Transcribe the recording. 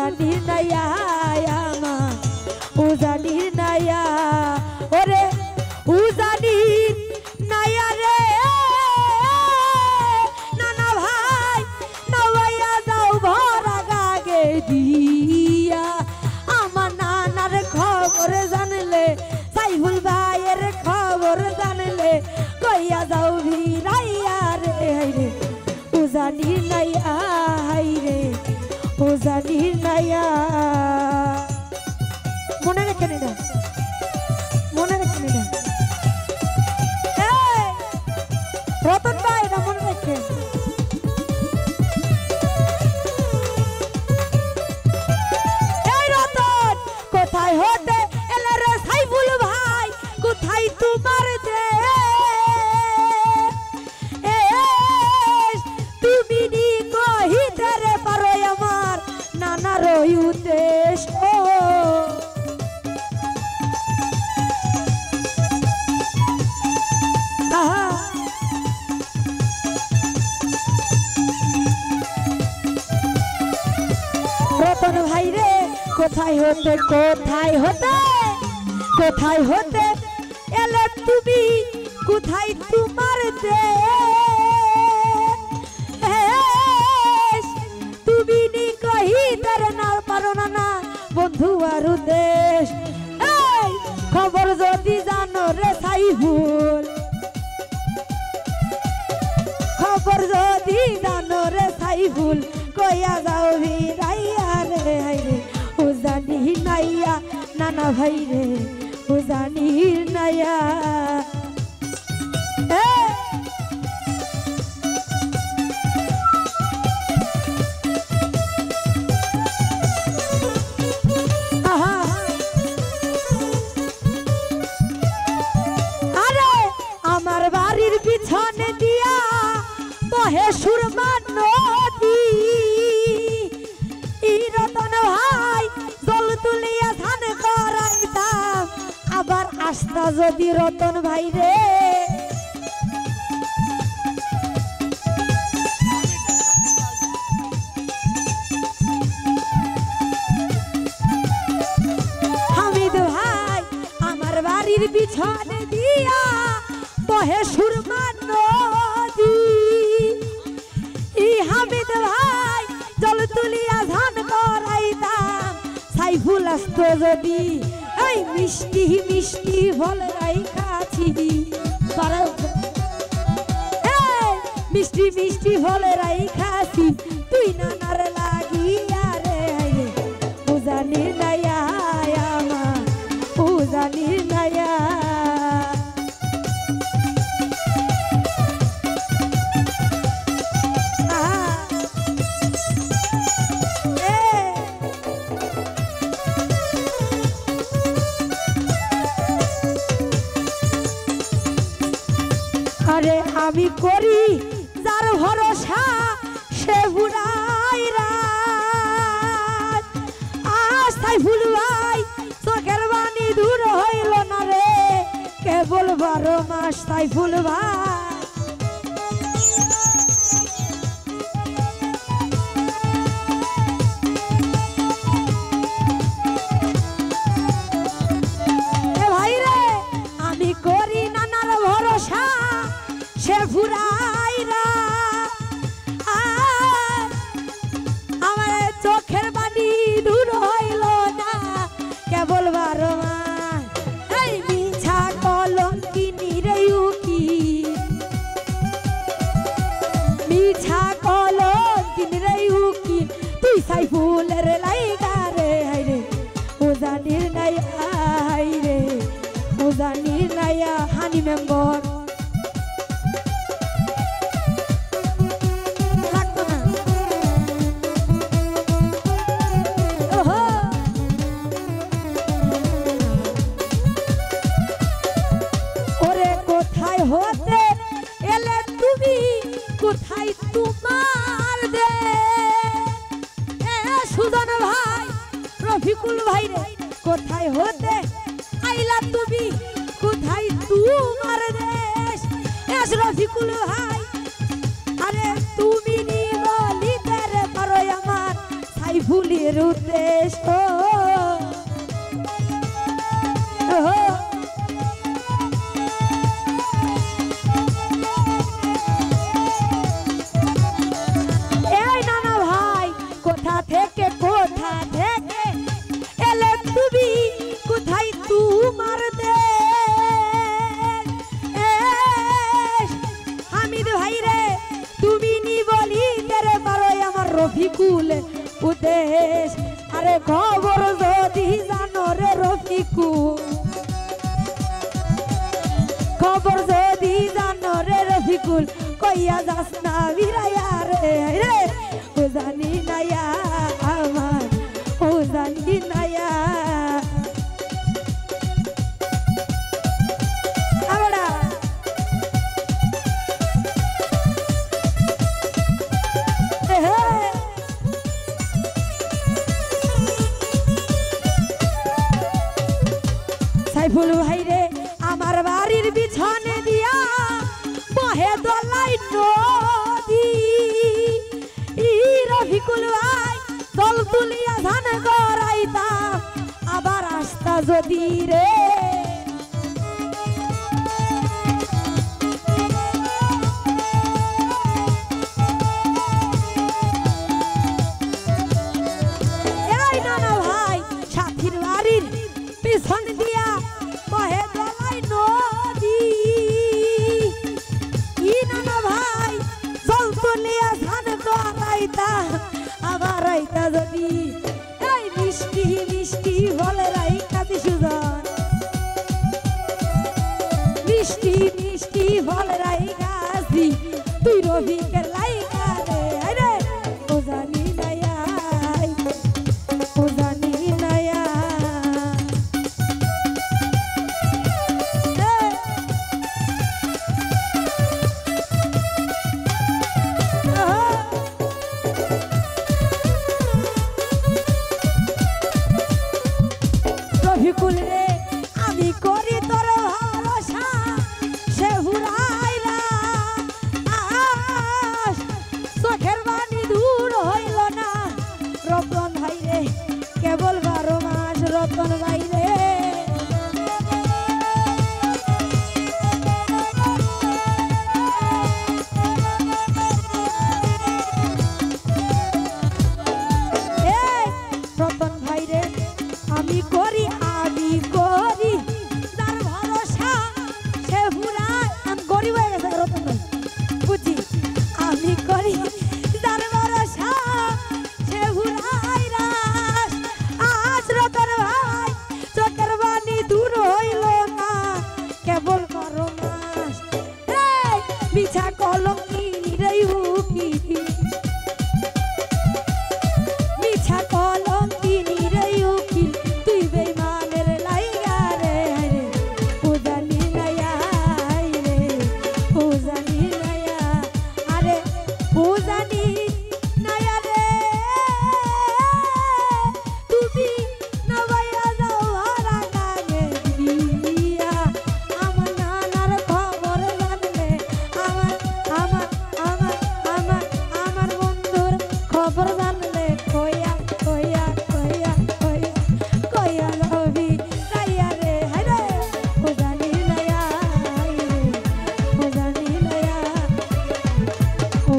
উজানির নাইয়া আমার উজানির নাইয়া ওরে উজানির নাইয়া রে নানা ভাই নওয়াইয়া যাও ভরা গাগে দিয়া আমার নানার খবর জানলে সাইফুল ভাইয়ের খবর জানলে কইয়া যাও ভিড়াইয়া রে রে উজানির নাইয়া রে উজানির নাইয়া মনে রেখে নিন মনে রেখে নিন রতন ভাই না মনে রেখে এই রতন কোথায় হতে এলে রে সাইফুল ভাই কোথায় তোমার দেশ তুমি নি কহিতে রে পারো আমার নানার উদ্দেশ রতন ভাই রে কোথায় হতে কোথায় হতে কোথায় হতে এলে তুমি কোথায় তোমার দেশ তুমি নি কহিতে না পারো না বন্ধু আর দেশ এই খবর যদি জানো রে সাইফুল খবর যদি জানো রে সাইফুল কইয়া যাও ভিড়াইয়া রে রে উজানি নাইয়া নানা ভাই রে উজানি নাইয়া আরে আমার বাড়ির পিছনে দিয়া বহে সুরমা নদী রতন ভাই জল তুলিয়া ধান করাইতাম আবার আসতা যদি রতন ভাই রে হামিদ ভাই আমার বাড়ির পিছনে দিয়া বহে সুরমা নদী হামিদ ভাই জল তুলিয়া ধান করাইতাম সাইফুল আসতো যদি এই মিষ্টি মিষ্টি ফল রাইখাছি মিষ্টি মিষ্টি ফল রাইখাছি তুই নানার লাগিয়া রে উজানির নাইয়া আমার উজানির নাইয়া আরে আমি করি যার ভরসা সে বুড়াই রাত আজ সাইফুল ভাই চোখের বাণী দূর হইল না রে কেবল 12 মাস সাইফুল ভাই ভাই রে আমি করি নানার ভরসা সে ফুরাইরা আমার চোখের বাণী দূর হইল না কেবল 12 মাস এই মিছা কলঙ্কিনী রে উকি মিছা কলঙ্কিনী রে উকি তুই সাইফুলের লাইগা রে হাইরে উজানির নাইয়া হাইরে উজানির নাইয়া হানি মেম্বার হতে এলে তুমি কোথায় তোমার দে সুজন ভাই রফিকুল ভাই রে কোথায় হতে আইলা তুমি কোথায় তোমার দেশ রফিকুল ভাই আরে তুমি নি বলিতে রে পারো আমার সাইফুলের উদ্দেশ্য এই নানা ভাই কোথা থেকে এলে তুমি কোথায় তোমার দেশ হামিদ ভাই রে তুমি নি বলি তেরে পারো আমার রফিকুল উদ্দেশ আরে খবর যদি জানো রে রফিকুল খবর যদি জানো রে রফিকুল কইয়া যাস না বিরায়া রে রে ও জানি নায়া আমার ও জানি নায়া আমরা সাইফুল ভাই রে আমার বাড়ির বিছানে দিয়া বহে দলাই নদী রফিকুল ভাই দল তুলিয়া ধান গড়াইতা আবার আসতা যদি রে এই নানা ভাই সাথীর বাড়ির পিছন দিয়া বহে দলাই নদী ই নানা ভাই জল তুলিয়া ধান গড়াইতা আবার আইতা যদি এই মিষ্টি মিষ্টি বলে রাইকা সুজন মিষ্টি মিষ্টি বলে রাইকা তুই রবিকে লাইকা রে রে ও জানি নায়া ও জানি নায়া রফিকুল রে আমি করি তোর ভরসা সে হুরাইলা চোখের বাণী দূর হইল না রতন ভাই রে কেবল 12 মাস রতন ভাই রে রতন ভাই রে আমি করি যার ভরসা সে হুরায় আমি গরিব হয়ে গেছে রতন ভাই বুঝি আমি করি যার ভরসা সে হুরায় রাস আজ রতন ভাই চোখের বাণী দূর হইল না কেবল 12 মাস মিছা কলঙ্কি রে উকি মিছা কলঙ্কি রে উকি তুই বেঈমানের লাইগা রে ও জানি নায়া রে ও জানি নায়া আরে ও জানি নায়া রে তুমি নবাইয়া যাও হারা কানে দিয়া আমার নানার খবর জানলে আমার বন্ধুর খবর জানলে কইয়া যাবি রাইয়া রে হায় রে ও জানি নায়া রে ও জানি নায়া ও